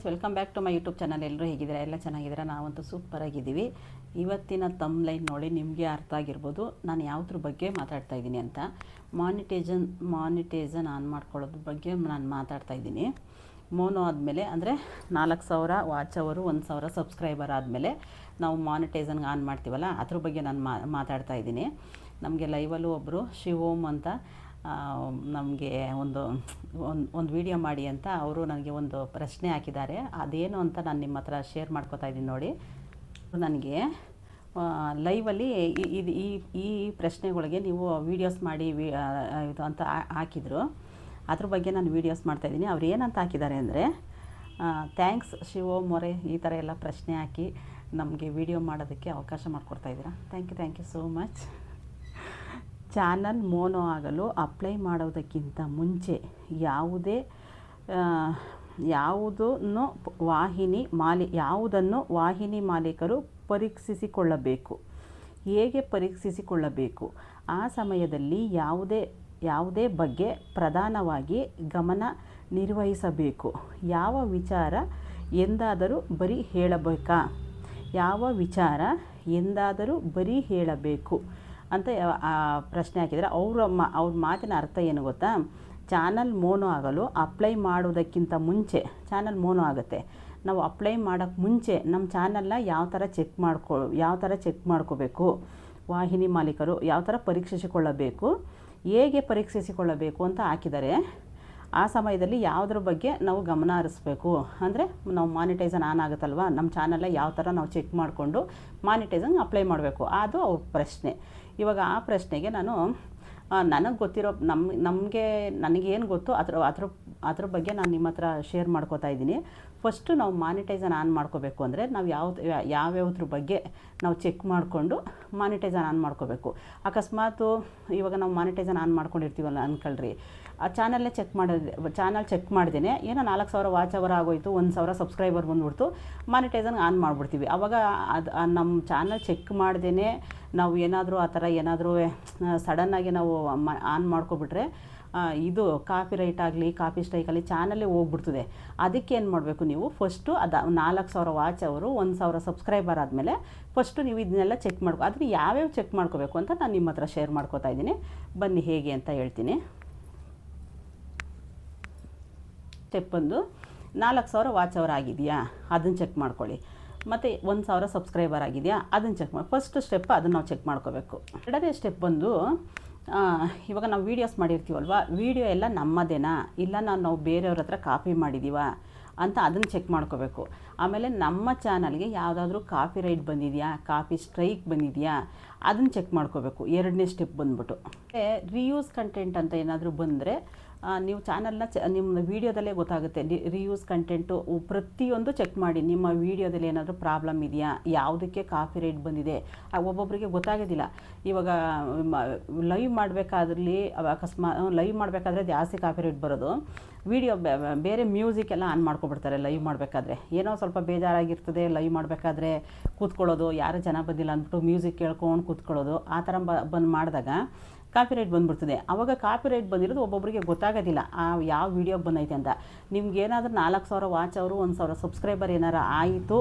Guys, welcome back to my YouTube channel. ಎಲ್ಲರೂ ಹೇಗಿದ್ದೀರಾ? ಎಲ್ಲ ಚೆನ್ನಾಗಿದ್ದೀರಾ? ನಾವಂತೂ ಸೂಪರ್ ಆಗಿದ್ದೀವಿ. ಇವತ್ತಿನ ತಮ್ಲೈನ್ ನೋಡಿ ನಿಮಗೆ ಅರ್ಥ ಆಗಿರ್ಬೋದು ನಾನು ಯಾವುದ್ರ ಬಗ್ಗೆ ಮಾತಾಡ್ತಾ ಇದ್ದೀನಿ ಅಂತ. ಮಾನಿಟೈಸನ್ ಆನ್ ಮಾಡ್ಕೊಳ್ಳೋದ್ರ ಬಗ್ಗೆ ನಾನು ಮಾತಾಡ್ತಾ ಇದ್ದೀನಿ. ಮೋನೋ ಆದಮೇಲೆ ಅಂದರೆ 4000 ವಾಚ್ ಅವರು 1000 ಸಬ್ಸ್ಕ್ರೈಬರ್ ಆದಮೇಲೆ ನಾವು ಮಾನಿಟೈಸನ್ಗೆ ಆನ್ ಮಾಡ್ತೀವಲ್ಲ, ಅದ್ರ ಬಗ್ಗೆ ನಾನು ಮಾತಾಡ್ತಾ ಇದ್ದೀನಿ. ನಮಗೆ ಲೈವಲ್ಲೂ ಒಬ್ಬರು ಶಿವೋಮ್ ಅಂತ ನಮಗೆ ಒಂದು ವಿಡಿಯೋ ಮಾಡಿ ಅಂತ ಅವರು ನನಗೆ ಒಂದು ಪ್ರಶ್ನೆ ಹಾಕಿದ್ದಾರೆ. ಅದೇನು ಅಂತ ನಾನು ನಿಮ್ಮ ಹತ್ರ ಶೇರ್ ಮಾಡ್ಕೋತಾ ಇದ್ದೀನಿ ನೋಡಿ. ನನಗೆ ಲೈವಲ್ಲಿ ಈ ಪ್ರಶ್ನೆಗಳಿಗೆ ನೀವು ವೀಡಿಯೋಸ್ ಮಾಡಿ ಇದು ಅಂತ ಹಾಕಿದರು. ಅದ್ರ ಬಗ್ಗೆ ನಾನು ವೀಡಿಯೋಸ್ ಮಾಡ್ತಾಯಿದ್ದೀನಿ. ಅವ್ರು ಏನಂತ ಹಾಕಿದ್ದಾರೆ ಅಂದರೆ, ಥ್ಯಾಂಕ್ಸ್ ಶಿವೋಮ್ ಅವರೇ, ಈ ಥರ ಎಲ್ಲ ಪ್ರಶ್ನೆ ಹಾಕಿ ನಮಗೆ ವಿಡಿಯೋ ಮಾಡೋದಕ್ಕೆ ಅವಕಾಶ ಮಾಡಿಕೊಡ್ತಾಯಿದ್ದೀರಾ. Thank you so much. Channel ಮೋನೋ ಆಗಲು ಅಪ್ಲೈ ಮಾಡೋದಕ್ಕಿಂತ ಮುಂಚೆ ಯಾವುದನ್ನು ವಾಹಿನಿ ಮಾಲೀಕರು ಪರೀಕ್ಷಿಸಿಕೊಳ್ಳಬೇಕು. ಹೇಗೆ ಪರೀಕ್ಷಿಸಿಕೊಳ್ಳಬೇಕು? ಆ ಸಮಯದಲ್ಲಿ ಯಾವುದೇ ಬಗ್ಗೆ ಪ್ರಧಾನವಾಗಿ ಗಮನ ನಿರ್ವಹಿಸಬೇಕು. ಯಾವ ವಿಚಾರ ಎಂದಾದರೂ ಬರೀ ಹೇಳಬೇಕು ಅಂತ ಪ್ರಶ್ನೆ ಹಾಕಿದರೆ, ಅವ್ರ ಮಾತಿನ ಅರ್ಥ ಏನು ಗೊತ್ತಾ? ಚಾನಲ್ ಮೋನೋ ಆಗಲು ಅಪ್ಲೈ ಮಾಡೋದಕ್ಕಿಂತ ಮುಂಚೆ ಚಾನಲ್ ಮೋನೋ ಆಗುತ್ತೆ. ನಾವು ಅಪ್ಲೈ ಮಾಡೋಕ್ಕೆ ಮುಂಚೆ ನಮ್ಮ ಚಾನಲ್ನ ಯಾವ ಥರ ಚೆಕ್ ಮಾಡ್ಕೋಬೇಕು, ವಾಹಿನಿ ಮಾಲೀಕರು ಯಾವ ಥರ ಪರೀಕ್ಷಿಸಿಕೊಳ್ಳಬೇಕು, ಹೇಗೆ ಪರೀಕ್ಷಿಸಿಕೊಳ್ಳಬೇಕು ಅಂತ ಹಾಕಿದ್ದಾರೆ. ಆ ಸಮಯದಲ್ಲಿ ಯಾವುದ್ರ ಬಗ್ಗೆ ನಾವು ಗಮನ ಹರಿಸ್ಬೇಕು ಅಂದರೆ, ನಾವು ಮಾನಿಟೈಸನ್ ಆನ್ ಆಗುತ್ತಲ್ವ, ನಮ್ಮ ಚಾನಲ್ನ ಯಾವ ಥರ ನಾವು ಚೆಕ್ ಮಾಡಿಕೊಂಡು ಮಾನಿಟೈಸನ್ ಅಪ್ಲೈ ಮಾಡಬೇಕು, ಅದು ಅವ್ರ ಪ್ರಶ್ನೆ. ಇವಾಗ ಆ ಪ್ರಶ್ನೆಗೆ ನನಗೆ ಗೊತ್ತಿರೋ ನನಗೇನು ಗೊತ್ತು ಅದ್ರ ಬಗ್ಗೆ ನಾನು ನಿಮ್ಮ ಹತ್ರ ಶೇರ್ ಮಾಡ್ಕೋತಾ ಇದ್ದೀನಿ. ಫಸ್ಟು ನಾವು ಮಾನಿಟೈಸನ್ ಆನ್ ಮಾಡ್ಕೋಬೇಕು ಅಂದರೆ ನಾವು ಯಾವ್ಯಾವ್ದ್ರ ಬಗ್ಗೆ ನಾವು ಚೆಕ್ ಮಾಡಿಕೊಂಡು ಮಾನಿಟೈಸನ್ ಆನ್ ಮಾಡ್ಕೋಬೇಕು. ಅಕಸ್ಮಾತು ಇವಾಗ ನಾವು ಮಾನಿಟೈಸನ್ ಆನ್ ಮಾಡ್ಕೊಂಡಿರ್ತೀವಲ್ಲ ಅಂದ್ಕೊಳ್ರಿ, ಆ ಚಾನಲ್ ಚೆಕ್ ಮಾಡ್ದೇನೆ ಏನೋ 4000 ವಾಚ್ ಅವರ್ ಆಗೋಯ್ತು, 1000 ಸಬ್ಸ್ಕ್ರೈಬರ್ ಬಂದ್ಬಿಡ್ತು, ಮಾನಿಟೈಸನ್ ಆನ್ ಮಾಡಿಬಿಡ್ತೀವಿ. ಆವಾಗ ನಮ್ಮ ಚಾನಲ್ ಚೆಕ್ ಮಾಡ್ದೇ ನಾವು ಏನಾದರೂ ಆ ಥರ ಏನಾದರೂ ಸಡನ್ನಾಗಿ ನಾವು ಆನ್ ಮಾಡ್ಕೊಬಿಟ್ರೆ ಇದು ಕಾಪಿ ರೈಟ್ ಆಗಲಿ ಕಾಪಿ ಸ್ಟ್ರೈಕ್ ಆಗಲಿ ಚಾನಲ್ಲೇ ಹೋಗ್ಬಿಡ್ತದೆ. ಅದಕ್ಕೆ ಏನು ಮಾಡಬೇಕು, ನೀವು ಫಸ್ಟು 4000 ವಾಚ್ ಅವರು 1000 ಸಬ್ಸ್ಕ್ರೈಬರ್ ಆದಮೇಲೆ ಫಸ್ಟು ನೀವು ಇದನ್ನೆಲ್ಲ ಚೆಕ್ ಮಾಡ್ಕೊ. ಆದರೆ ಯಾವ್ಯಾವ ಚೆಕ್ ಮಾಡ್ಕೋಬೇಕು ಅಂತ ನಾನು ನಿಮ್ಮ ಹತ್ರ ಶೇರ್ ಮಾಡ್ಕೋತಾ ಇದ್ದೀನಿ. ಬನ್ನಿ ಹೇಗೆ ಅಂತ ಹೇಳ್ತೀನಿ. ಸ್ಟೆಪ್ ಬಂದು 4000 ವಾಚ್ ಅವರ್ ಆಗಿದೆಯಾ ಅದನ್ನು ಚೆಕ್ ಮಾಡ್ಕೊಳ್ಳಿ. ಮತ್ತು 1000 ಸಬ್ಸ್ಕ್ರೈಬರ್ ಆಗಿದೆಯಾ ಅದನ್ನು ಚೆಕ್ ಮಾಡಿ. ಫಸ್ಟ್ ಸ್ಟೆಪ್ ಅದನ್ನು ನಾವು ಚೆಕ್ ಮಾಡ್ಕೋಬೇಕು. ಎರಡನೇ ಸ್ಟೆಪ್ ಬಂದು, ಇವಾಗ ನಾವು ವೀಡಿಯೋಸ್ ಮಾಡಿರ್ತೀವಲ್ವ, ವೀಡಿಯೋ ಎಲ್ಲ ನಮ್ಮದೇನಾ ಇಲ್ಲ ನಾವು ಬೇರೆಯವ್ರ ಹತ್ರ ಕಾಪಿ ಮಾಡಿದ್ದೀವ ಅಂತ ಅದನ್ನು ಚೆಕ್ ಮಾಡ್ಕೋಬೇಕು. ಆಮೇಲೆ ನಮ್ಮ ಚಾನಲ್ಗೆ ಯಾವುದಾದ್ರೂ ಕಾಪಿ ರೈಟ್ ಬಂದಿದೆಯಾ, ಕಾಪಿ ಸ್ಟ್ರೈಕ್ ಬಂದಿದೆಯಾ ಅದನ್ನು ಚೆಕ್ ಮಾಡ್ಕೋಬೇಕು. ಎರಡನೇ ಸ್ಟೆಪ್ ಬಂದ್ಬಿಟ್ಟು ರಿಯೂಸ್ ಕಂಟೆಂಟ್ ಅಂತ ಏನಾದರೂ ಬಂದರೆ ನೀವು ಚಾನಲ್ನ ನಿಮ್ಮ ವೀಡಿಯೋದಲ್ಲೇ ಗೊತ್ತಾಗುತ್ತೆ. ರಿಯೂಸ್ ಕಂಟೆಂಟು ಪ್ರತಿಯೊಂದು ಚೆಕ್ ಮಾಡಿ. ನಿಮ್ಮ ವೀಡಿಯೋದಲ್ಲಿ ಏನಾದರೂ ಪ್ರಾಬ್ಲಮ್ ಇದೆಯಾ, ಯಾವುದಕ್ಕೆ ಕಾಪಿ ರೈಟ್ ಬಂದಿದೆ, ಒಬ್ಬೊಬ್ಬರಿಗೆ ಗೊತ್ತಾಗೋದಿಲ್ಲ. ಇವಾಗ ಲೈವ್ ಮಾಡಬೇಕಾದ್ರಲ್ಲಿ ಲೈವ್ ಮಾಡಬೇಕಾದ್ರೆ ಜಾಸ್ತಿ ಕಾಪಿ ರೈಟ್ ಬರೋದು. ವೀಡಿಯೋ ಬೇರೆ ಮ್ಯೂಸಿಕ್ ಎಲ್ಲ ಆನ್ ಮಾಡ್ಕೊಬಿಡ್ತಾರೆ ಲೈವ್ ಮಾಡಬೇಕಾದ್ರೆ. ಏನೋ ಸ್ವಲ್ಪ ಬೇಜಾರಾಗಿರ್ತದೆ, ಲೈವ್ ಮಾಡಬೇಕಾದ್ರೆ ಕೂತ್ಕೊಳ್ಳೋದು, ಯಾರು ಜನ ಬಂದಿಲ್ಲ ಅಂದ್ಬಿಟ್ಟು ಮ್ಯೂಸಿಕ್ ಕೇಳ್ಕೊಂಡು ಕೂತ್ಕೊಳ್ಳೋದು, ಆ ಥರ ಮಾಡಿದಾಗ ಕಾಪಿ ರೈಟ್ ಬಂದುಬಿಡ್ತದೆ. ಆವಾಗ ಕಾಪಿ ರೈಟ್ ಬಂದಿರೋದು ಒಬ್ಬೊಬ್ಬರಿಗೆ ಗೊತ್ತಾಗೋದಿಲ್ಲ ಯಾವ ವೀಡಿಯೋ ಬಂದೈತೆ ಅಂತ. ನಿಮ್ಗೇನಾದ್ರೂ 4000 ವಾಚ್ ಅವರು 1000 ಸಬ್ಸ್ಕ್ರೈಬರ್ ಏನಾರು ಆಯಿತು,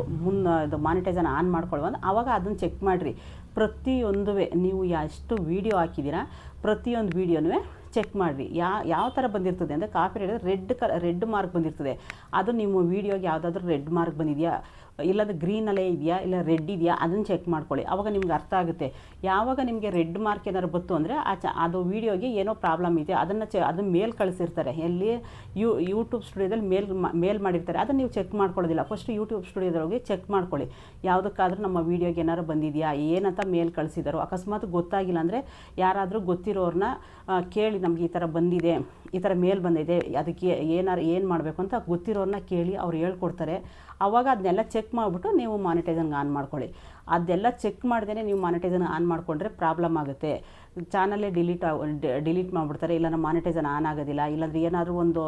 ಇದು ಮಾನಿಟೈಸನ್ ಆನ್ ಮಾಡ್ಕೊಳ್ಳುವಾಗ ಆವಾಗ ಅದನ್ನು ಚೆಕ್ ಮಾಡಿರಿ. ಪ್ರತಿಯೊಂದು ನೀವು ಎಷ್ಟು ವೀಡಿಯೋ ಹಾಕಿದ್ದೀರಾ ಪ್ರತಿಯೊಂದು ವೀಡಿಯೋನೂ ಚೆಕ್ ಮಾಡಿರಿ. ಯಾವ ಥರ ಬಂದಿರ್ತದೆ ಅಂದರೆ, ಕಾಪಿ ರೈಟ್ ರೆಡ್ ಮಾರ್ಕ್ ಬಂದಿರ್ತದೆ. ಅದು ನಿಮ್ಮ ವೀಡಿಯೋಗೆ ಯಾವುದಾದ್ರೂ ರೆಡ್ ಮಾರ್ಕ್ ಬಂದಿದೆಯಾ, ಇಲ್ಲಾಂದರೆ ಗ್ರೀನಲ್ಲೇ ಇದೆಯಾ ಇಲ್ಲ ರೆಡ್ ಇದೆಯಾ ಅದನ್ನು ಚೆಕ್ ಮಾಡ್ಕೊಳ್ಳಿ. ಆವಾಗ ನಿಮ್ಗೆ ಅರ್ಥ ಆಗುತ್ತೆ. ಯಾವಾಗ ನಿಮಗೆ ರೆಡ್ ಮಾರ್ಕ್ ಏನಾದ್ರು ಬಂತು ಅಂದರೆ ಅದು ವೀಡಿಯೋಗೆ ಏನೋ ಪ್ರಾಬ್ಲಮ್ ಇದೆ. ಅದನ್ನು ಮೇಲ್ ಕಳಿಸಿರ್ತಾರೆ. ಎಲ್ಲಿ ಯೂಟ್ಯೂಬ್ ಸ್ಟುಡಿಯೋದಲ್ಲಿ ಮೇಲ್ ಮಾಡಿರ್ತಾರೆ. ಅದನ್ನು ನೀವು ಚೆಕ್ ಮಾಡ್ಕೊಳ್ಳೋದಿಲ್ಲ. ಫಸ್ಟ್ ಯೂಟ್ಯೂಬ್ ಸ್ಟುಡಿಯೋದೊಳಗೆ ಚೆಕ್ ಮಾಡ್ಕೊಳ್ಳಿ. ಯಾವುದಕ್ಕಾದ್ರೂ ನಮ್ಮ ವೀಡಿಯೋಗೆ ಏನಾದ್ರು ಬಂದಿದೆಯಾ, ಏನಂತ ಮೇಲ್ ಕಳಿಸಿದಾರೋ. ಅಕಸ್ಮಾತ್ ಗೊತ್ತಾಗಿಲ್ಲ ಅಂದರೆ ಯಾರಾದರೂ ಗೊತ್ತಿರೋರನ್ನ ಕೇಳಿ, ನಮ್ಗೆ ಈ ಥರ ಬಂದಿದೆ, ಈ ಥರ ಮೇಲ್ ಬಂದಿದೆ, ಅದಕ್ಕೆ ಏನು ಮಾಡಬೇಕು ಅಂತ ಗೊತ್ತಿರೋರನ್ನ ಕೇಳಿ ಅವ್ರು ಹೇಳ್ಕೊಡ್ತಾರೆ. ಆವಾಗ ಅದನ್ನೆಲ್ಲ ಚೆಕ್ ಮಾಡಿಬಿಟ್ಟು ನೀವು ಮಾನಿಟೈಸನ್ಗೆ ಆನ್ ಮಾಡ್ಕೊಳ್ಳಿ. ಅದೆಲ್ಲ ಚೆಕ್ ಮಾಡ್ದೇ ನೀವು ಮಾನಿಟೈಸನ್ ಆನ್ ಮಾಡಿಕೊಂಡ್ರೆ ಪ್ರಾಬ್ಲಮ್ ಆಗುತ್ತೆ. ಚಾನಲ್ಲೇ ಡಿಲೀಟ್ ಮಾಡಿಬಿಡ್ತಾರೆ, ಇಲ್ಲ ನಮ್ಮ ಮಾನಿಟೈಸನ್ ಆನ್ ಆಗೋದಿಲ್ಲ. ಇಲ್ಲಾಂದರೆ ಏನಾದರೂ ಒಂದು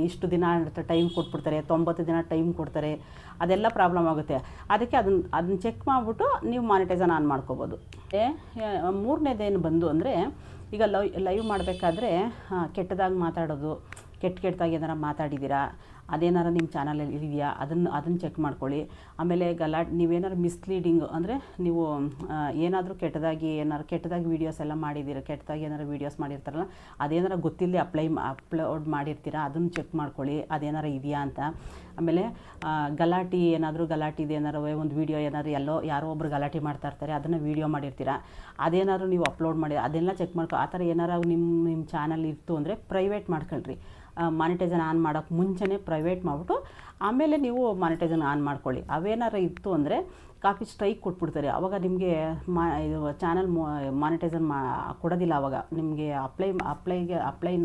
ಇಷ್ಟು ದಿನ ಟೈಮ್ ಕೊಟ್ಬಿಡ್ತಾರೆ, 90 ದಿನ ಟೈಮ್ ಕೊಡ್ತಾರೆ, ಅದೆಲ್ಲ ಪ್ರಾಬ್ಲಮ್ ಆಗುತ್ತೆ. ಅದಕ್ಕೆ ಅದನ್ನು ಚೆಕ್ ಮಾಡಿಬಿಟ್ಟು ನೀವು ಮಾನಿಟೈಸನ್ ಆನ್ ಮಾಡ್ಕೋಬೋದು. ಮೂರನೇದೇನು ಬಂದು ಅಂದರೆ, ಈಗ ಲೈವ್ ಮಾಡಬೇಕಾದ್ರೆ ಕೆಟ್ಟದಾಗಿ ಮಾತಾಡೋದು, ಕೆಟ್ಟದಾಗಿ ಏನಾರು ಮಾತಾಡಿದ್ದೀರಾ ಅದೇನಾರು ನಿಮ್ಮ ಚಾನಲಲ್ಲಿ ಇದೆಯಾ ಅದನ್ನು ಚೆಕ್ ಮಾಡ್ಕೊಳ್ಳಿ. ಆಮೇಲೆ ನೀವೇನಾದ್ರು ಮಿಸ್ಲೀಡಿಂಗ್ ಅಂದರೆ ನೀವು ಏನಾದರೂ ಕೆಟ್ಟದಾಗಿ ವೀಡಿಯೋಸ್ ಎಲ್ಲ ಮಾಡಿದ್ದೀರ, ಕೆಟ್ಟದಾಗಿ ಏನಾರು ವೀಡಿಯೋಸ್ ಮಾಡಿರ್ತಾರಲ್ಲ ಅದೇನಾರು ಗೊತ್ತಿಲ್ಲದೆ ಅಪ್ಲೋಡ್ ಮಾಡಿರ್ತೀರಾ, ಅದನ್ನು ಚೆಕ್ ಮಾಡ್ಕೊಳ್ಳಿ ಅದೇನಾರು ಇದೆಯಾ ಅಂತ. ಆಮೇಲೆ ಗಲಾಟೆ ಏನಾರು ಒಂದು ವೀಡಿಯೋ ಯಾರೋ ಒಬ್ರು ಗಲಾಟೆ ಮಾಡ್ತಾ ಇರ್ತಾರೆ, ಅದನ್ನು ವೀಡಿಯೋ ಮಾಡಿರ್ತೀರಾ, ಅದೇನಾದ್ರು ನೀವು ಅಪ್ಲೋಡ್ ಮಾಡಿ ಅದೆಲ್ಲ ಚೆಕ್ ಮಾಡ್ಕೊ. ಆ ಥರ ಏನಾರು ನಿಮ್ಮ ಚಾನಲ್ ಇತ್ತು ಅಂದರೆ ಪ್ರೈವೇಟ್ ಮಾಡ್ಕೊಳ್ರಿ. ಮಾನಿಟೈಸನ್ ಆನ್ ಮಾಡೋಕ್ಕೆ ಮುಂಚೆನೇ ಪ್ರೈವೇಟ್ ಮಾಡಿಬಿಟ್ಟು ಆಮೇಲೆ ನೀವು ಮಾನಿಟೈಸನ್ ಆನ್ ಮಾಡ್ಕೊಳ್ಳಿ. ಅವೇನಾರು ಇತ್ತು ಅಂದರೆ ಕಾಪಿ ಸ್ಟ್ರೈಕ್ ಕೊಟ್ಬಿಡ್ತಾರೆ, ಆವಾಗ ನಿಮಗೆ ಇದು ಚಾನಲ್ ಮಾನಿಟೈಸನ್ ಕೊಡೋದಿಲ್ಲ. ಆವಾಗ ನಿಮಗೆ ಅಪ್ಲೈ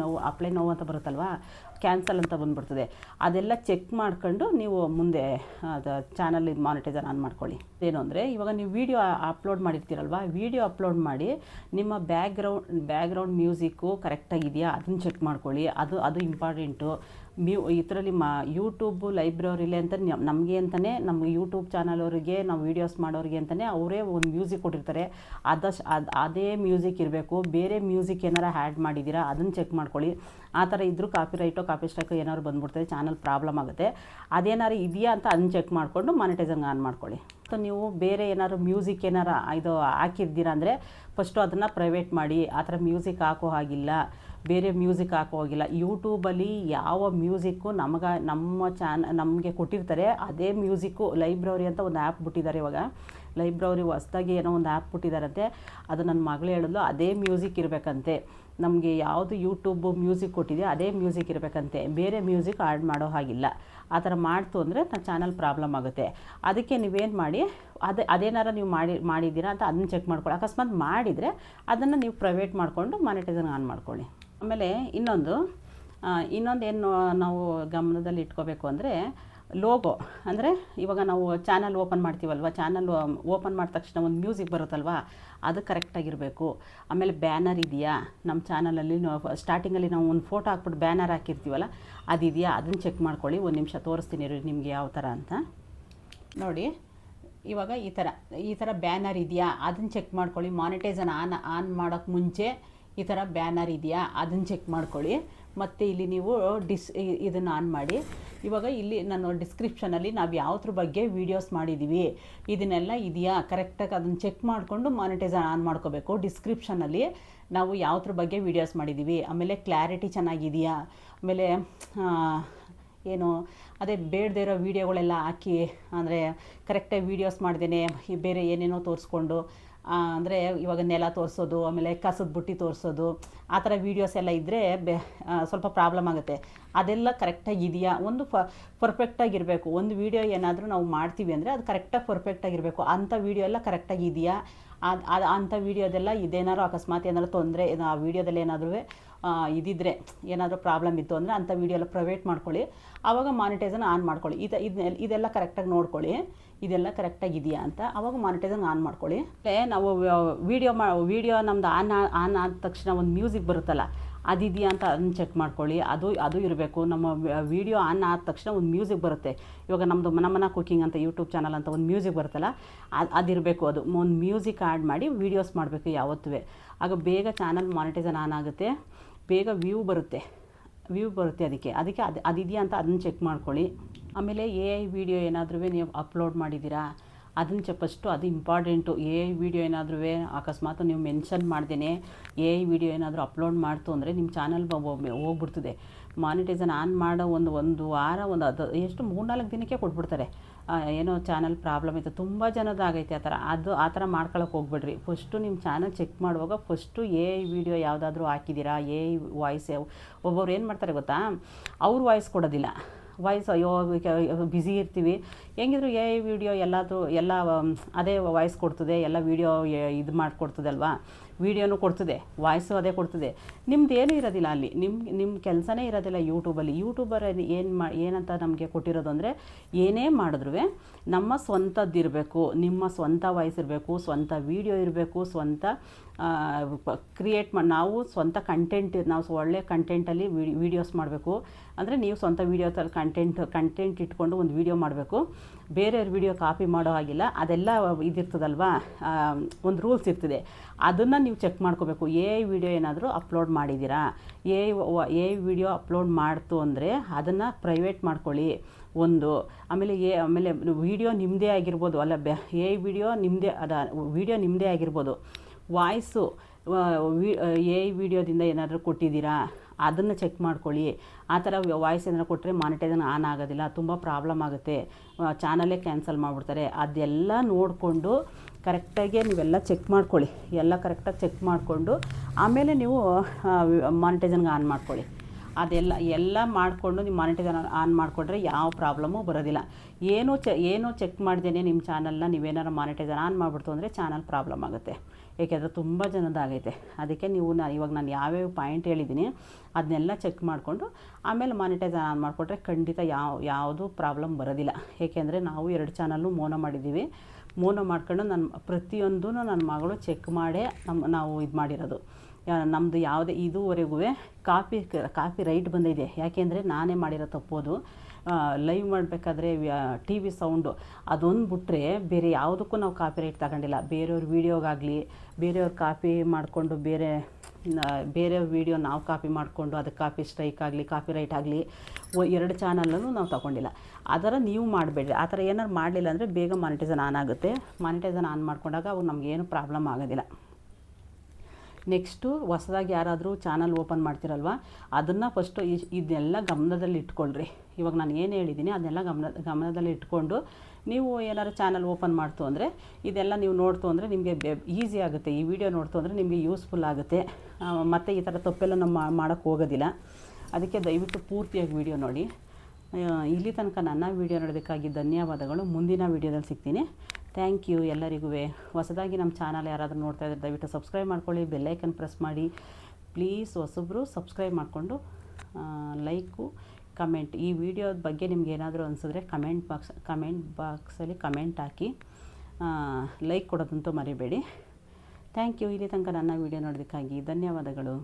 ನೋವು ಅಂತ ಬರುತ್ತಲ್ವ, ಕ್ಯಾನ್ಸಲ್ ಅಂತ ಬಂದುಬಿಡ್ತದೆ. ಅದೆಲ್ಲ ಚೆಕ್ ಮಾಡ್ಕೊಂಡು ನೀವು ಮುಂದೆ ಚಾನಲ್ ಮಾನಿಟೈಸನ್ ಆನ್ ಮಾಡ್ಕೊಳ್ಳಿ. ಏನು ಅಂದರೆ ಇವಾಗ ನೀವು ವೀಡಿಯೋ ಅಪ್ಲೋಡ್ ಮಾಡಿರ್ತೀರಲ್ವ, ವೀಡಿಯೋ ಅಪ್ಲೋಡ್ ಮಾಡಿ ನಿಮ್ಮ ಬ್ಯಾಕ್ಗ್ರೌಂಡ್ ಮ್ಯೂಸಿಕ್ಕು ಕರೆಕ್ಟಾಗಿದೆಯಾ ಅದನ್ನು ಚೆಕ್ ಮಾಡ್ಕೊಳ್ಳಿ. ಅದು ಇಂಪಾರ್ಟೆಂಟು. ಇದರಲ್ಲಿ ಯೂಟ್ಯೂಬು ಲೈಬ್ರರಿಲಿ ಅಂತ ನಮಗೆ ಅಂತಲೇ ನಮ್ಮ ಯೂಟ್ಯೂಬ್ ಚಾನಲ್ ಅವರಿಗೆ, ನಾವು ವೀಡಿಯೋಸ್ ಮಾಡೋರಿಗೆ ಅಂತಲೇ ಅವರೇ ಒಂದು ಮ್ಯೂಸಿಕ್ ಕೊಟ್ಟಿರ್ತಾರೆ. ಅದೇ ಮ್ಯೂಸಿಕ್ ಇರಬೇಕು. ಬೇರೆ ಮ್ಯೂಸಿಕ್ ಏನಾರು ಆ್ಯಡ್ ಮಾಡಿದ್ದೀರಾ ಅದನ್ನು ಚೆಕ್ ಮಾಡ್ಕೊಳ್ಳಿ. ಆ ಥರ ಇದ್ದರೂ ಕಾಪಿ ಸ್ಟ್ರೈಕ್ ಏನಾದ್ರು ಬಂದುಬಿಡ್ತದೆ, ಚಾನಲ್ ಪ್ರಾಬ್ಲಮ್ ಆಗುತ್ತೆ. ಅದೇನಾರು ಇದೆಯಾ ಅಂತ ಅದನ್ನು ಚೆಕ್ ಮಾಡಿಕೊಂಡು ಮಾನಿಟೈಸನ್ ಆನ್ ಮಾಡ್ಕೊಳ್ಳಿ. ಮತ್ತು ನೀವು ಬೇರೆ ಏನಾದ್ರು ಮ್ಯೂಸಿಕ್ ಇದು ಹಾಕಿರ್ತೀರ ಅಂದರೆ ಫಸ್ಟು ಅದನ್ನು ಪ್ರೈವೇಟ್ ಮಾಡಿ. ಆ ಥರ ಮ್ಯೂಸಿಕ್ ಹಾಕೋ ಹಾಗಿಲ್ಲ, ಬೇರೆ ಮ್ಯೂಸಿಕ್ ಹಾಕೋ ಹೋಗಿಲ್ಲ. ಯೂಟ್ಯೂಬಲ್ಲಿ ಯಾವ ಮ್ಯೂಸಿಕ್ಕು ನಮಗೆ ಕೊಟ್ಟಿರ್ತಾರೆ ಅದೇ ಮ್ಯೂಸಿಕ್ಕು. ಲೈಬ್ರರಿ ಅಂತ ಒಂದು ಆ್ಯಪ್ ಬಿಟ್ಟಿದ್ದಾರೆ ಇವಾಗ, ಲೈಬ್ರರಿ ಹೊಸ್ದಾಗಿ ಏನೋ ಒಂದು ಆ್ಯಪ್ ಬಿಟ್ಟಿದ್ದಾರಂತೆ. ಅದು ನನ್ನ ಮಗಳು ಹೇಳಿದ್ಲು, ಅದೇ ಮ್ಯೂಸಿಕ್ ಇರಬೇಕಂತೆ. ನಮಗೆ ಯಾವುದು ಯೂಟ್ಯೂಬ್ ಮ್ಯೂಸಿಕ್ ಕೊಟ್ಟಿದೆ ಅದೇ ಮ್ಯೂಸಿಕ್ ಇರಬೇಕಂತೆ, ಬೇರೆ ಮ್ಯೂಸಿಕ್ ಆ್ಯಡ್ ಮಾಡೋ ಹಾಗಿಲ್ಲ. ಆ ಥರ ಮಾಡ್ತು ಅಂದರೆ ನನ್ನ ಚಾನಲ್ ಪ್ರಾಬ್ಲಮ್ ಆಗುತ್ತೆ. ಅದಕ್ಕೆ ನೀವೇನು ಮಾಡಿ, ಅದೇನಾರು ನೀವು ಮಾಡಿದ್ದೀರಾ ಅಂತ ಅದನ್ನು ಚೆಕ್ ಮಾಡ್ಕೊಳ್ಳಿ. ಅಕಸ್ಮಾತ್ ಮಾಡಿದರೆ ಅದನ್ನು ನೀವು ಪ್ರೈವೇಟ್ ಮಾಡಿಕೊಂಡು ಮಾನಿಟೈಸನ್ ಆನ್ ಮಾಡ್ಕೊಳ್ಳಿ. ಆಮೇಲೆ ಇನ್ನೊಂದೇನು ನಾವು ಗಮನದಲ್ಲಿ ಇಟ್ಕೋಬೇಕು ಅಂದರೆ ಲೋಗೋ. ಅಂದರೆ ಇವಾಗ ನಾವು ಚಾನಲ್ ಓಪನ್ ಮಾಡ್ತೀವಲ್ವ, ಚಾನಲ್ ಓಪನ್ ಮಾಡಿದ ತಕ್ಷಣ ಒಂದು ಮ್ಯೂಸಿಕ್ ಬರುತ್ತಲ್ವ, ಅದು ಕರೆಕ್ಟಾಗಿರಬೇಕು. ಆಮೇಲೆ ಬ್ಯಾನರ್ ಇದೆಯಾ ನಮ್ಮ ಚಾನಲಲ್ಲಿ, ಸ್ಟಾರ್ಟಿಂಗಲ್ಲಿ ನಾವು ಒಂದು ಫೋಟೋ ಹಾಕ್ಬಿಟ್ಟು ಬ್ಯಾನರ್ ಹಾಕಿರ್ತೀವಲ್ಲ ಅದಿದೆಯಾ ಅದನ್ನು ಚೆಕ್ ಮಾಡ್ಕೊಳ್ಳಿ. ಒಂದು ನಿಮಿಷ ತೋರಿಸ್ತೀನಿ ನಿಮಗೆ ಯಾವ ಥರ ಅಂತ ನೋಡಿ. ಇವಾಗ ಈ ಥರ ಬ್ಯಾನರ್ ಇದೆಯಾ ಅದನ್ನು ಚೆಕ್ ಮಾಡ್ಕೊಳ್ಳಿ. ಮಾನಿಟೈಸನ್ ಆನ್ ಮಾಡೋಕ್ಕೆ ಮುಂಚೆ ಈ ಥರ ಬ್ಯಾನರ್ ಇದೆಯಾ ಅದನ್ನು ಚೆಕ್ ಮಾಡ್ಕೊಳ್ಳಿ. ಮತ್ತು ಇಲ್ಲಿ ನೀವು ಇದನ್ನು ಆನ್ ಮಾಡಿ. ಇವಾಗ ಇಲ್ಲಿ ನಾನು ಡಿಸ್ಕ್ರಿಪ್ಷನಲ್ಲಿ ನಾವು ಯಾವುದ್ರ ಬಗ್ಗೆ ವೀಡಿಯೋಸ್ ಮಾಡಿದ್ದೀವಿ ಇದನ್ನೆಲ್ಲ ಇದೆಯಾ ಕರೆಕ್ಟಾಗಿ ಅದನ್ನು ಚೆಕ್ ಮಾಡಿಕೊಂಡು ಮಾನಿಟೈಸನ್ ಆನ್ ಮಾಡ್ಕೋಬೇಕು. ಡಿಸ್ಕ್ರಿಪ್ಷನಲ್ಲಿ ನಾವು ಯಾವುದ್ರ ಬಗ್ಗೆ ವೀಡಿಯೋಸ್ ಮಾಡಿದ್ದೀವಿ, ಆಮೇಲೆ ಕ್ಲಾರಿಟಿ ಚೆನ್ನಾಗಿದೆಯಾ, ಆಮೇಲೆ ಅದೇ ಬೇಡದೇ ಇರೋ ವೀಡಿಯೋಗಳೆಲ್ಲ ಹಾಕಿ, ಅಂದರೆ ಕರೆಕ್ಟಾಗಿ ವೀಡಿಯೋಸ್ ಮಾಡ್ದೇನೆ ಬೇರೆ ಏನೇನೋ ತೋರಿಸ್ಕೊಂಡು, ಅಂದರೆ ಇವಾಗ ನೆಲ ತೋರಿಸೋದು, ಆಮೇಲೆ ಕಸದ ಬುಟ್ಟಿ ತೋರಿಸೋದು, ಆ ಥರ ವೀಡಿಯೋಸ್ ಎಲ್ಲ ಇದ್ದರೆ ಸ್ವಲ್ಪ ಪ್ರಾಬ್ಲಮ್ ಆಗುತ್ತೆ. ಅದೆಲ್ಲ ಕರೆಕ್ಟಾಗಿ ಇದೆಯಾ, ಒಂದು ಪರ್ಫೆಕ್ಟಾಗಿರಬೇಕು. ಒಂದು ವೀಡಿಯೋ ಏನಾದರೂ ನಾವು ಮಾಡ್ತೀವಿ ಅಂದರೆ ಅದು ಕರೆಕ್ಟಾಗಿ ಪರ್ಫೆಕ್ಟಾಗಿರಬೇಕು. ಅಂಥ ವೀಡಿಯೋ ಎಲ್ಲ ಕರೆಕ್ಟಾಗಿ ಇದೆಯಾ, ಅಂಥ ವೀಡಿಯೋದೆಲ್ಲ ಇದೇನಾದ್ರು ಅಕಸ್ಮಾತ್ ಏನಾದ್ರು ತೊಂದರೆ, ಆ ವೀಡಿಯೋದಲ್ಲಿ ಏನಾದರೂ ಇದಿದ್ದರೆ ಏನಾದರೂ ಪ್ರಾಬ್ಲಮ್ ಇತ್ತು ಅಂದರೆ ಅಂಥ ವೀಡಿಯೋ ಎಲ್ಲ ಪ್ರೈವೇಟ್ ಮಾಡ್ಕೊಳ್ಳಿ. ಆವಾಗ ಮಾನಿಟೈಸನ್ ಆನ್ ಮಾಡ್ಕೊಳ್ಳಿ. ಇದೆಲ್ಲ ಕರೆಕ್ಟಾಗಿ ನೋಡ್ಕೊಳ್ಳಿ, ಇದೆಲ್ಲ ಕರೆಕ್ಟಾಗಿ ಇದೆಯಾ ಅಂತ. ಆವಾಗ ಮಾನಿಟೈಸನ್ ಆನ್ ಮಾಡ್ಕೊಳ್ಳಿ. ನಾವು ವೀಡಿಯೋ ನಮ್ಮದು ಆನ್ ಆದ ತಕ್ಷಣ ಒಂದು ಮ್ಯೂಸಿಕ್ ಬರುತ್ತಲ್ಲ ಅದಿದೆಯಾ ಅಂತ ಅದನ್ನು ಚೆಕ್ ಮಾಡ್ಕೊಳ್ಳಿ. ಅದು ಇರಬೇಕು. ನಮ್ಮ ವೀಡಿಯೋ ಆನ್ ಆದ ತಕ್ಷಣ ಒಂದು ಮ್ಯೂಸಿಕ್ ಬರುತ್ತೆ. ಇವಾಗ ನಮ್ಮದು ಮನ ಕುಕಿಂಗ್ ಅಂತ ಯೂಟ್ಯೂಬ್ ಚಾನಲ್ ಅಂತ ಒಂದು ಮ್ಯೂಸಿಕ್ ಬರುತ್ತಲ್ಲ ಅದಿರಬೇಕು. ಅದು ಒಂದು ಮ್ಯೂಸಿಕ್ ಆ್ಯಡ್ ಮಾಡಿ ವೀಡಿಯೋಸ್ ಮಾಡಬೇಕು ಯಾವತ್ತೂ. ಆಗ ಬೇಗ ಚಾನಲ್ ಮಾನಿಟೈಸನ್ ಆನ್ ಆಗುತ್ತೆ, ಬೇಗ ವ್ಯೂ ಬರುತ್ತೆ. ಅದಕ್ಕೆ ಅದಿದೆಯಾ ಅಂತ ಅದನ್ನು ಚೆಕ್ ಮಾಡ್ಕೊಳ್ಳಿ. ಆಮೇಲೆ AI ವಿಡಿಯೋ ಏನಾದರೂ ನೀವು ಅಪ್ಲೋಡ್ ಮಾಡಿದ್ದೀರಾ ಅದನ್ನು ಫಸ್ಟು, ಅದು ಇಂಪಾರ್ಟೆಂಟು. AI ವಿಡಿಯೋ ಏನಾದರೂ ಅಕಸ್ಮಾತ್ ನೀವು ಮೆನ್ಷನ್ ಮಾಡ್ದೇನೆ AI ವಿಡಿಯೋ ಏನಾದರೂ ಅಪ್ಲೋಡ್ ಮಾಡ್ತು ಅಂದರೆ ನಿಮ್ಮ ಚಾನಲ್ ಹೋಗ್ಬಿಡ್ತದೆ. ಮಾನಿಟೈಸನ್ ಆನ್ ಮಾಡೋ ಒಂದು ವಾರ, ಎಷ್ಟು 3-4 ದಿನಕ್ಕೆ ಕೊಟ್ಬಿಡ್ತಾರೆ. ಏನೋ ಚಾನಲ್ ಪ್ರಾಬ್ಲಮ್ ಇತ್ತು, ತುಂಬ ಜನದಾಗೈತೆ ಆ ಥರ ಮಾಡ್ಕೊಳಕ್ಕೆ ಹೋಗ್ಬೇಡ್ರಿ. ಫಸ್ಟು ನಿಮ್ಮ ಚಾನಲ್ ಚೆಕ್ ಮಾಡುವಾಗ ಫಸ್ಟು AI ವಿಡಿಯೋ ಯಾವುದಾದ್ರೂ ಹಾಕಿದ್ದೀರಾ, AI ವಾಯ್ಸ್. ಒಬ್ಬೊಬ್ರು ಏನು ಮಾಡ್ತಾರೆ ಗೊತ್ತಾ, ಅವ್ರ ವಾಯ್ಸ್ ಕೊಡೋದಿಲ್ಲ. ವಾಯ್ಸ್ ಬ್ಯುಸಿ ಇರ್ತೀವಿ, ಹೆಂಗಿದ್ರು AI ವಿಡಿಯೋ ಎಲ್ಲ ಅದೇ ವಾಯ್ಸ್ ಕೊಡ್ತದೆ, ಎಲ್ಲ ವೀಡಿಯೋ ಇದು ಮಾಡಿಕೊಡ್ತದೆ ಅಲ್ವಾ, ವೀಡಿಯೋನೂ ಕೊಡ್ತದೆ, ವಾಯ್ಸು ಅದೇ ಕೊಡ್ತದೆ. ನಿಮ್ದು ಏನೂ ಇರೋದಿಲ್ಲ ಅಲ್ಲಿ, ನಿಮ್ಮ ಕೆಲಸನೇ ಇರೋದಿಲ್ಲ ಯೂಟ್ಯೂಬಲ್ಲಿ. ಯೂಟ್ಯೂಬರ್ ಏನಂತ ನಮಗೆ ಕೊಟ್ಟಿರೋದು ಅಂದರೆ, ಏನೇ ಮಾಡಿದ್ರೂ ನಮ್ಮ ಸ್ವಂತದ್ದು ಇರಬೇಕು, ನಿಮ್ಮ ಸ್ವಂತ ವಾಯ್ಸ್ ಇರಬೇಕು, ಸ್ವಂತ ವೀಡಿಯೋ ಇರಬೇಕು, ಸ್ವಂತ ಕ್ರಿಯೇಟ್ ಮಾಡಿ ನಾವು ಸ್ವಂತ ಕಂಟೆಂಟ್ ನಾವು ಒಳ್ಳೆ ಕಂಟೆಂಟಲ್ಲಿ ವೀಡಿಯೋಸ್ ಮಾಡಬೇಕು. ಅಂದರೆ ನೀವು ಸ್ವಂತ ವೀಡಿಯೋದಲ್ಲಿ ಕಂಟೆಂಟ್ ಇಟ್ಕೊಂಡು ಒಂದು ವೀಡಿಯೋ ಮಾಡಬೇಕು. ಬೇರೆಯವ್ರ ವೀಡಿಯೋ ಕಾಪಿ ಮಾಡೋ ಹಾಗಿಲ್ಲ. ಅದೆಲ್ಲ ಇದಿರ್ತದಲ್ವಾ, ಒಂದು ರೂಲ್ಸ್ ಇರ್ತದೆ, ಅದನ್ನು ನೀವು ಚೆಕ್ ಮಾಡ್ಕೋಬೇಕು. ವಿಡಿಯೋ ಏನಾದರೂ ಅಪ್ಲೋಡ್ ಮಾಡಿದ್ದೀರಾ, ವಿಡಿಯೋ ಅಪ್ಲೋಡ್ ಮಾಡ್ತು ಅಂದರೆ ಅದನ್ನು ಪ್ರೈವೇಟ್ ಮಾಡ್ಕೊಳ್ಳಿ ಒಂದು. ಆಮೇಲೆ ವಿಡಿಯೋ ನಿಮ್ಮದೇ ಆಗಿರ್ಬೋದು, ಅಲ್ಲ ವಿಡಿಯೋ ನಿಮ್ಮದೇ ವಿಡಿಯೋ ನಿಮ್ಮದೇ ಆಗಿರ್ಬೋದು. ವಾಯ್ಸು ವಿಡಿಯೋದಿಂದ ಏನಾದರೂ ಕೊಟ್ಟಿದ್ದೀರಾ ಅದನ್ನು ಚೆಕ್ ಮಾಡ್ಕೊಳ್ಳಿ. ಆ ಥರ ವಾಯ್ಸ್ ಏನಾದ್ರು ಕೊಟ್ಟರೆ ಮಾನಿಟೈಸೇಷನ್ ಆನ್ ಆಗೋದಿಲ್ಲ, ತುಂಬ ಪ್ರಾಬ್ಲಮ್ ಆಗುತ್ತೆ, ಚಾನಲೇ ಕ್ಯಾನ್ಸಲ್ ಮಾಡಿಬಿಡ್ತಾರೆ. ಅದೆಲ್ಲ ನೋಡಿಕೊಂಡು ಕರೆಕ್ಟಾಗಿ ನೀವೆಲ್ಲ ಚೆಕ್ ಮಾಡ್ಕೊಳ್ಳಿ. ಎಲ್ಲ ಕರೆಕ್ಟಾಗಿ ಚೆಕ್ ಮಾಡಿಕೊಂಡು ಆಮೇಲೆ ನೀವು ಮಾನಿಟೈಸೇಷನ್ಗೆ ಆನ್ ಮಾಡ್ಕೊಳ್ಳಿ. ಎಲ್ಲ ಮಾಡಿಕೊಂಡು ನೀವು ಮಾನಿಟೈಸೇಷನ್ ಆನ್ ಮಾಡಿಕೊಂಡ್ರೆ ಯಾವ ಪ್ರಾಬ್ಲಮ್ಮು ಬರೋದಿಲ್ಲ. ಏನೂ ಚೆಕ್ ಮಾಡ್ದೇನೆ ನಿಮ್ಮ ಚಾನಲ್ನ ನೀವೇನಾರು ಮಾನಿಟೈಸೇಷನ್ ಆನ್ ಮಾಡಿಬಿಡ್ತು ಅಂದರೆ ಚಾನಲ್ ಪ್ರಾಬ್ಲಮ್ ಆಗುತ್ತೆ. ಏಕೆಂದರೆ ತುಂಬ ಜನದಾಗೈತೆ. ಅದಕ್ಕೆ ಇವಾಗ ನಾನು ಯಾವ್ಯಾವ ಪಾಯಿಂಟ್ ಹೇಳಿದ್ದೀನಿ ಅದನ್ನೆಲ್ಲ ಚೆಕ್ ಮಾಡಿಕೊಂಡು ಆಮೇಲೆ ಮಾನಿಟೈಸೇಷನ್ ಆನ್ ಮಾಡಿಕೊಂಡ್ರೆ ಖಂಡಿತ ಯಾವುದು ಪ್ರಾಬ್ಲಮ್ ಬರೋದಿಲ್ಲ. ಏಕೆಂದರೆ ನಾವು 2 ಚಾನಲ್ನು ಮೋನೋ ಮಾಡಿದ್ದೀವಿ. ಮೋನೋ ಮಾಡ್ಕೊಂಡು ಪ್ರತಿಯೊಂದೂ ನನ್ನ ಮಗಳು ಚೆಕ್ ಮಾಡೇ ನಾವು ಇದು ಮಾಡಿರೋದು. ನಮ್ಮದು ಯಾವುದೇ ಇದುವರೆಗೂ ಕಾಪಿ ರೈಟ್ ಬಂದಿದೆ. ಯಾಕೆಂದರೆ ನಾನೇ ಮಾಡಿರೋ ತಪ್ಪೋದು. ಲೈವ್ ಮಾಡಬೇಕಾದ್ರೆ ಟಿ ವಿ ಸೌಂಡು ಅದೊಂದು ಬಿಟ್ಟರೆ ಬೇರೆ ಯಾವುದಕ್ಕೂ ನಾವು ಕಾಪಿ ರೈಟ್ ತಗೊಂಡಿಲ್ಲ. ಬೇರೆಯವ್ರ ವೀಡಿಯೋಗಾಗಲಿ, ಬೇರೆಯವ್ರ ಕಾಪಿ ಮಾಡಿಕೊಂಡು ಬೇರೆಯವ್ರ ವೀಡಿಯೋ ನಾವು ಕಾಪಿ ಮಾಡಿಕೊಂಡು ಅದಕ್ಕೆ ಕಾಪಿ ಸ್ಟ್ರೈಕ್ ಆಗಲಿ, ಕಾಪಿ ರೈಟ್ ಆಗಲಿ 2 ಚಾನಲಲ್ಲೂ ನಾವು ತಗೊಂಡಿಲ್ಲ. ಆ ಥರ ನೀವು ಮಾಡಬೇಡ್ರಿ. ಆ ಥರ ಏನಾರು ಮಾಡಲಿಲ್ಲ ಅಂದರೆ ಬೇಗ ಮಾನಿಟೈಸೇಷನ್ ಆನ್ ಆಗುತ್ತೆ. ಮಾನಿಟೈಸೇಷನ್ ಆನ್ ಮಾಡ್ಕೊಂಡಾಗ ಅವು ನಮಗೇನು ಪ್ರಾಬ್ಲಮ್ ಆಗೋದಿಲ್ಲ. ನೆಕ್ಸ್ಟು ಹೊಸದಾಗಿ ಯಾರಾದರೂ ಚಾನಲ್ ಓಪನ್ ಮಾಡ್ತಿರಲ್ವ, ಅದನ್ನು ಫಸ್ಟು ಇದನ್ನೆಲ್ಲ ಗಮನದಲ್ಲಿ ಇಟ್ಕೊಳ್ರಿ. ಇವಾಗ ನಾನು ಏನು ಹೇಳಿದ್ದೀನಿ ಅದನ್ನೆಲ್ಲ ಗಮನದಲ್ಲಿ ಇಟ್ಕೊಂಡು ನೀವು ಏನಾದ್ರು ಚಾನಲ್ ಓಪನ್ ಮಾಡ್ತು ಅಂದರೆ ಇದೆಲ್ಲ ನೀವು ನೋಡ್ತು ಅಂದರೆ ನಿಮಗೆ ಈಸಿ ಆಗುತ್ತೆ. ಈ ವಿಡಿಯೋ ನೋಡ್ತು ಅಂದರೆ ನಿಮಗೆ ಯೂಸ್ಫುಲ್ ಆಗುತ್ತೆ. ಮತ್ತು ಈ ಥರ ತಪ್ಪೆಲ್ಲ ನಾವು ಮಾಡೋಕ್ಕೆ ಹೋಗೋದಿಲ್ಲ. ಅದಕ್ಕೆ ದಯವಿಟ್ಟು ಪೂರ್ತಿಯಾಗಿ ವಿಡಿಯೋ ನೋಡಿ. ಇಲ್ಲಿ ತನಕ ನನ್ನ ವಿಡಿಯೋ ನೋಡೋದಕ್ಕಾಗಿ ಧನ್ಯವಾದಗಳು. ಮುಂದಿನ ವಿಡಿಯೋದಲ್ಲಿ ಸಿಗ್ತೀನಿ. ಥ್ಯಾಂಕ್ ಯು ಎಲ್ಲರಿಗೂ. ಹೊಸದಾಗಿ ನಮ್ಮ ಚಾನಲ್ ಯಾರಾದರೂ ನೋಡ್ತಾ ಇದ್ದರೆ ದಯವಿಟ್ಟು ಸಬ್ಸ್ಕ್ರೈಬ್ ಮಾಡ್ಕೊಳ್ಳಿ, ಬೆಲ್ಲೈಕನ್ ಪ್ರೆಸ್ ಮಾಡಿ ಪ್ಲೀಸ್. ಹೊಸಬ್ರು ಸಬ್ಸ್ಕ್ರೈಬ್ ಮಾಡಿಕೊಂಡು ಲೈಕು, ಕಮೆಂಟ್. ಈ ವಿಡಿಯೋದ ಬಗ್ಗೆ ನಿಮ್ಗೆ ಏನಾದರೂ ಅನಿಸಿದ್ರೆ ಕಮೆಂಟ್ ಬಾಕ್ಸಲ್ಲಿ ಕಮೆಂಟ್ ಹಾಕಿ. ಲೈಕ್ ಕೊಡೋದಂತೂ ಮರಿಬೇಡಿ. Thank you. ಇಲ್ಲಿ ತನಕ ನನ್ನ ವಿಡಿಯೋ ನೋಡೋದಕ್ಕಾಗಿ ಧನ್ಯವಾದಗಳು.